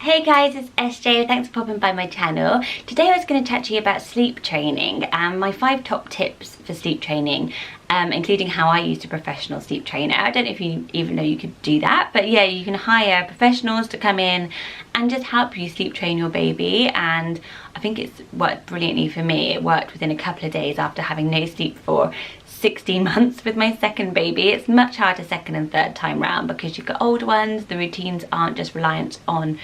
Hey guys, it's SJ. Thanks for popping by my channel. Today I was going to chat to you about sleep training and my 5 top tips for sleep training, including how I used a professional sleep trainer. I don't know if you even know you could do that, but yeah, you can hire professionals to come in and just help you sleep train your baby, and I think it's worked brilliantly for me. It worked within a couple of days after having no sleep for 16 months with my second baby. It's much harder second and third time round because you've got older ones, the routines aren't just reliant on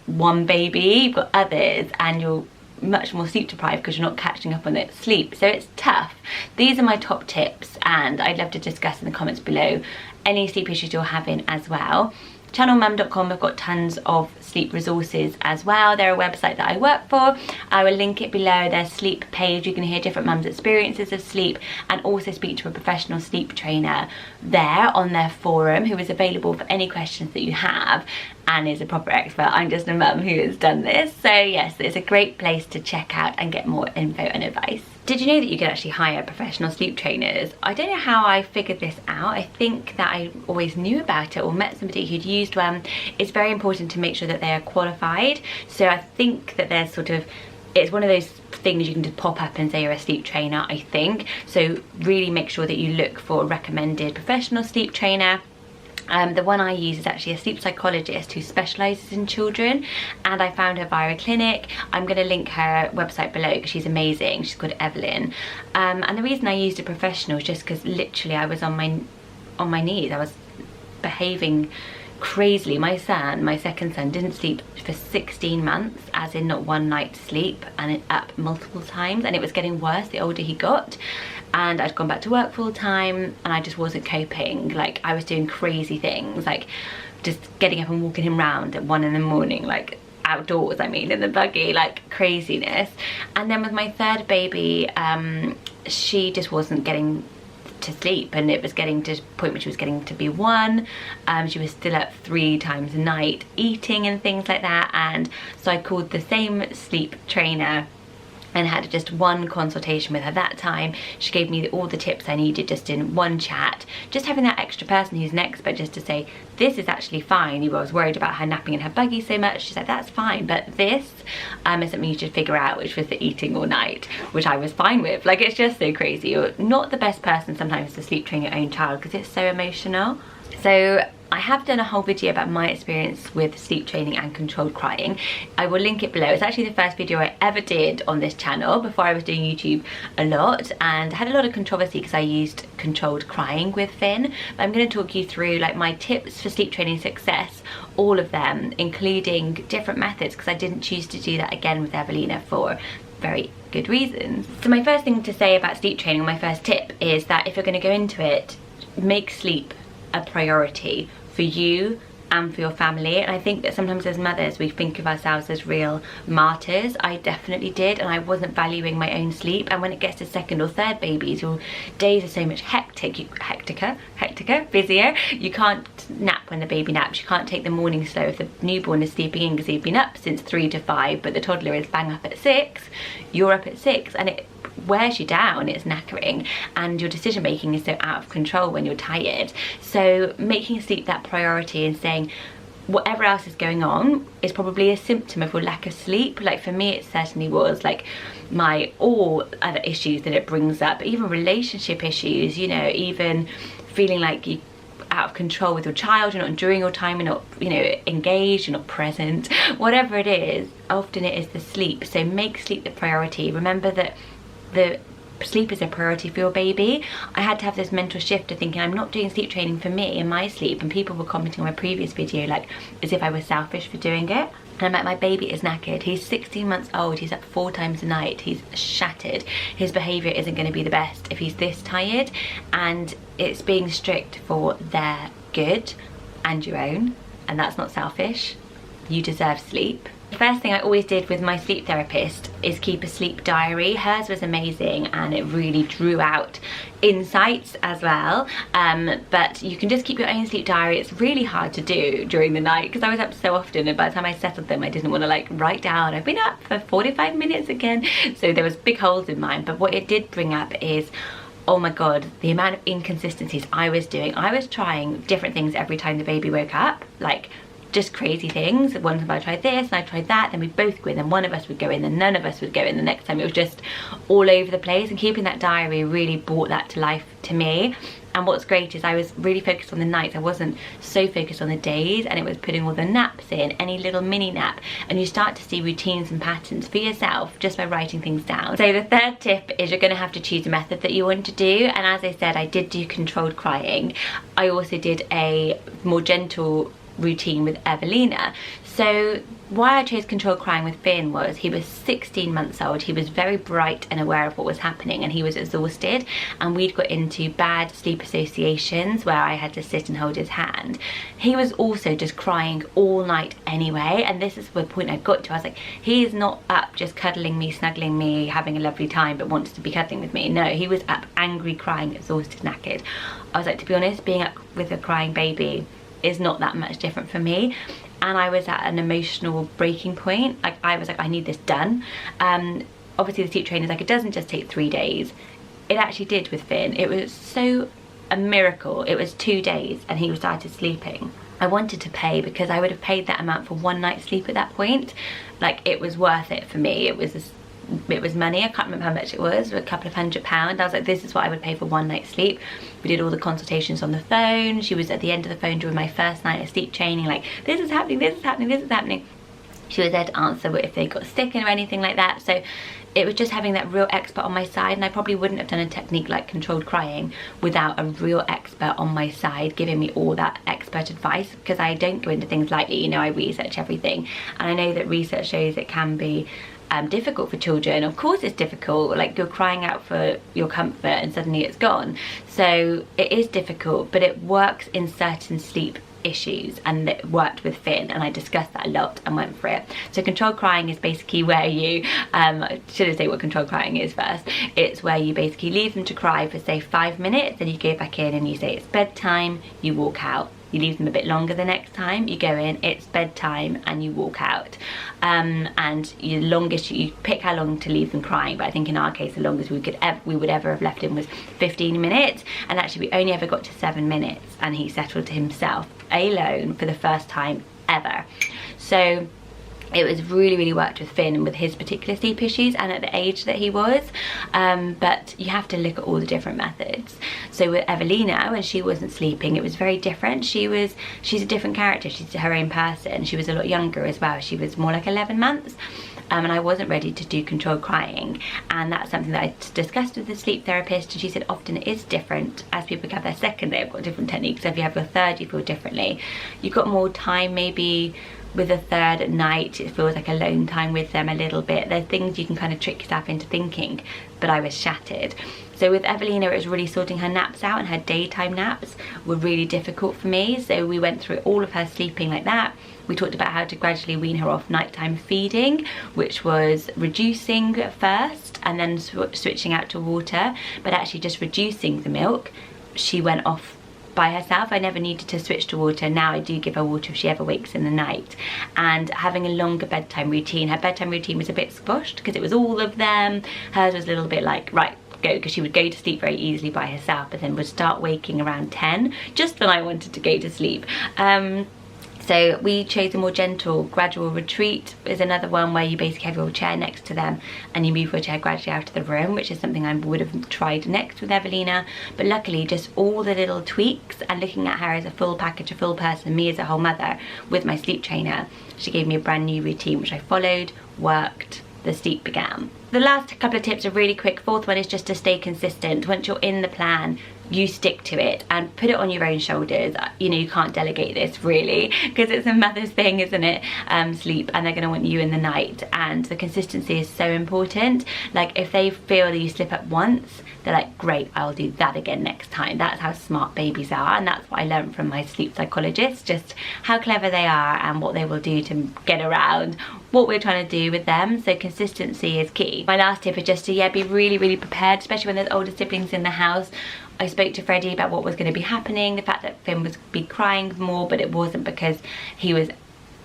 one baby, you've got others, and you're much more sleep deprived because you're not catching up on that sleep, so it's tough. These are my top tips and I'd love to discuss in the comments below any sleep issues you're having as well. Channelmum.com have got tons of sleep resources as well. They're a website that I work for. I will link it below. Their sleep page, you can hear different mums' experiences of sleep and also speak to a professional sleep trainer there on their forum who is available for any questions that you have and is a proper expert. I'm just a mum who has done this, so yes, it's a great place to check out and get more info and advice. Did you know that you could actually hire professional sleep trainers? I don't know how I figured this out. I think that I always knew about it or met somebody who'd used one. It's very important to make sure that they are qualified. So I think that there's it's one of those things you can just pop up and say you're a sleep trainer, I think. So really make sure that you look for a recommended professional sleep trainer. The one I use is actually a sleep psychologist who specialises in children, and I found her via a clinic. I'm going to link her website below because she's amazing. She's called Evelyn, and the reason I used a professional is just because literally I was on my knees. I was behaving crazily. My second son, didn't sleep for 16 months, as in not one night's sleep, and it up multiple times, and it was getting worse the older he got. And I'd gone back to work full time and I just wasn't coping. Like, I was doing crazy things, like just getting up and walking him around at 1 in the morning, like outdoors, I mean, in the buggy, like craziness. And then with my third baby, she just wasn't getting to sleep, and it was getting to the point where she was getting to be 1. She was still up 3 times a night eating and things like that, and so I called the same sleep trainer and had just one consultation with her that time. She gave me all the tips I needed just in one chat. Just having that extra person who's an expert just to say, this is actually fine. I was worried about her napping in her buggy so much. She's like, that's fine, but this is something you should figure out, which was the eating all night, which I was fine with. Like, it's just so crazy. You're not the best person sometimes to sleep train your own child because it's so emotional. So I have done a whole video about my experience with sleep training and controlled crying. I will link it below. It's actually the first video I ever did on this channel before I was doing YouTube a lot, and had a lot of controversy because I used controlled crying with Finn. But I'm going to talk you through like my tips for sleep training success, all of them, including different methods, because I didn't choose to do that again with Evelina for very good reasons. So my first thing to say about sleep training, my first tip, is that if you're going to go into it, make sleep a priority for you and for your family. And I think that sometimes as mothers we think of ourselves as real martyrs. I definitely did, and I wasn't valuing my own sleep. And when it gets to second or third babies, your days are so much busier. You can't nap when the baby naps. You can't take the morning slow if the newborn is sleeping in because they've been up since 3 to 5, but the toddler is bang up at 6. You're up at 6, and it wears you down. It's knackering, and your decision making is so out of control when you're tired. So making sleep that priority and saying whatever else is going on is probably a symptom of your lack of sleep. Like for me it certainly was, like my all other issues that it brings up, even relationship issues, you know, even feeling like you out of control with your child, you're not enjoying your time, you're not, you know, engaged, you're not present, whatever it is, often it is the sleep. So make sleep the priority. Remember that the sleep is a priority for your baby. I had to have this mental shift of thinking, I'm not doing sleep training for me and my sleep, and people were commenting on my previous video like as if I was selfish for doing it. And I'm like, my baby is knackered. He's 16 months old. He's up 4 times a night. He's shattered. His behaviour isn't going to be the best if he's this tired, and it's being strict for their good and your own, and that's not selfish. You deserve sleep. The first thing I always did with my sleep therapist is keep a sleep diary. Hers was amazing and it really drew out insights as well, but you can just keep your own sleep diary. It's really hard to do during the night because I was up so often, and by the time I settled them I didn't want to like write down I've been up for 45 minutes again, so there was big holes in mine. But what it did bring up is, oh my god, the amount of inconsistencies I was doing. I was trying different things every time the baby woke up, like just crazy things. One time I tried this and I tried that, then we'd both go in, then one of us would go in, then none of us would go in the next time. It was just all over the place, and keeping that diary really brought that to life to me. And what's great is I was really focused on the nights. I wasn't so focused on the days, and it was putting all the naps in, any little mini nap, and you start to see routines and patterns for yourself just by writing things down. So the third tip is you're going to have to choose a method that you want to do, and as I said, I did do controlled crying. I also did a more gentle routine with Evelina. So why I chose controlled crying with Finn was he was 16 months old, he was very bright and aware of what was happening, and he was exhausted, and we'd got into bad sleep associations where I had to sit and hold his hand. He was also just crying all night anyway, and this is the point I got to. I was like, he is not up just cuddling me, snuggling me, having a lovely time, but wants to be cuddling with me. No, he was up angry, crying, exhausted, knackered. I was like, to be honest, being up with a crying baby is not that much different for me. And I was at an emotional breaking point. Like, I was like, I need this done. Obviously the sleep trainer's like, it doesn't just take 3 days. It actually did with Finn. It was so a miracle. It was 2 days and he started sleeping. I wanted to pay because I would have paid that amount for one night's sleep at that point. Like, it was worth it for me. It was money. I can't remember how much it was, a couple of £100. I was like, this is what I would pay for one night's sleep. We did all the consultations on the phone. She was at the end of the phone during my first night of sleep training, like, this is happening, this is happening, this is happening. She was there to answer if they got sick or anything like that. So it was just having that real expert on my side, and I probably wouldn't have done a technique like controlled crying without a real expert on my side giving me all that expert advice, because I don't go into things lightly. You know, I research everything, and I know that research shows it can be difficult for children. Of course it's difficult, like, you're crying out for your comfort and suddenly it's gone. So it is difficult, but it works in certain sleep issues, and it worked with Finn, and I discussed that a lot and went for it. So controlled crying is basically where you should I say what controlled crying is first? It's where you basically leave them to cry for say 5 minutes, then you go back in and you say it's bedtime, you walk out. You leave them a bit longer the next time, you go in, it's bedtime, and you walk out. And your longest, you pick how long to leave them crying, but I think in our case the longest we would ever have left him was 15 minutes, and actually we only ever got to 7 minutes, and he settled to himself alone for the first time ever. So it was really worked with Finn and with his particular sleep issues and at the age that he was, but you have to look at all the different methods. So with Evelina, when she wasn't sleeping, it was very different. She's a different character, she's her own person. She was a lot younger as well, she was more like 11 months. And I wasn't ready to do controlled crying, and that's something that I discussed with the sleep therapist, and she said often it is different as people have their second, they've got different techniques. So if you have your third, you feel differently. You've got more time maybe with a third at night, it feels like alone time with them a little bit. There's things you can kind of trick yourself into thinking, but I was shattered. So with Evelina, it was really sorting her naps out, and her daytime naps were really difficult for me. So we went through all of her sleeping like that. We talked about how to gradually wean her off nighttime feeding, which was reducing first and then switching out to water, but actually just reducing the milk. She went off by herself. I never needed to switch to water. Now I do give her water if she ever wakes in the night. And having a longer bedtime routine. Her bedtime routine was a bit squashed because it was all of them. Hers was a little bit like, right, go, because she would go to sleep very easily by herself, but then would start waking around 10, just when I wanted to go to sleep. So we chose a more gentle gradual retreat is another one, where you basically have your chair next to them and you move your chair gradually out of the room, which is something I would have tried next with Evelina. But luckily, just all the little tweaks and looking at her as a full package, a full person, me as a whole mother with my sleep trainer, she gave me a brand new routine which I followed, worked, the sleep began. The last couple of tips are really quick. Fourth one is just to stay consistent. Once you're in the plan, you stick to it and put it on your own shoulders. You know, you can't delegate this really, because it's a mother's thing, isn't it? Sleep, and they're going to want you in the night, and the consistency is so important. Like, if they feel that you slip up once, they're like, great, I'll do that again next time. That's how smart babies are, and that's what I learned from my sleep psychologist, just how clever they are and what they will do to get around what we're trying to do with them. So consistency is key. My last tip is just to be really prepared, especially when there's older siblings in the house. I spoke to Freddie about what was going to be happening, the fact that Finn was be crying more, but it wasn't because he was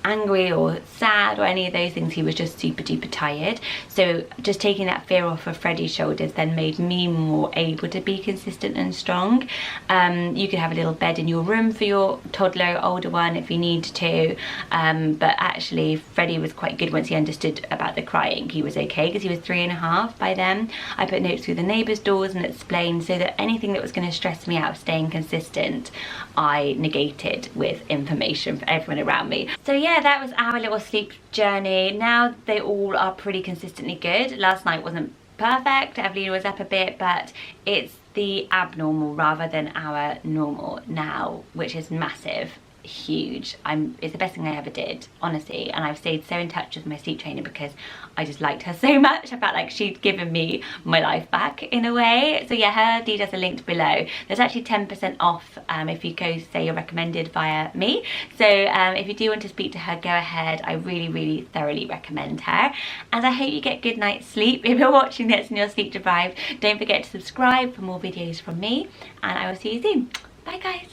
angry or sad or any of those things. He was just super duper tired. So just taking that fear off of Freddie's shoulders then made me more able to be consistent and strong. You could have a little bed in your room for your toddler, older one, if you need to, but actually Freddie was quite good once he understood about the crying. He was okay because he was 3.5 by then. I put notes through the neighbours' doors and explained, so that anything that was going to stress me out of staying consistent, I negated with information for everyone around me. So yeah, that was our little sleep journey. Now they all are pretty consistently good. Last night wasn't perfect, Evelina was up a bit, but it's the abnormal rather than our normal now, which is massive. Huge. It's the best thing I ever did, honestly, and I've stayed so in touch with my sleep trainer because I just liked her so much. I felt like she'd given me my life back in a way. So yeah, her details are linked below. There's actually 10% off if you go say you're recommended via me. So if you do want to speak to her, go ahead. I really thoroughly recommend her, and I hope you get good night's sleep. If you're watching this and you're sleep deprived, don't forget to subscribe for more videos from me, and I will see you soon. Bye guys.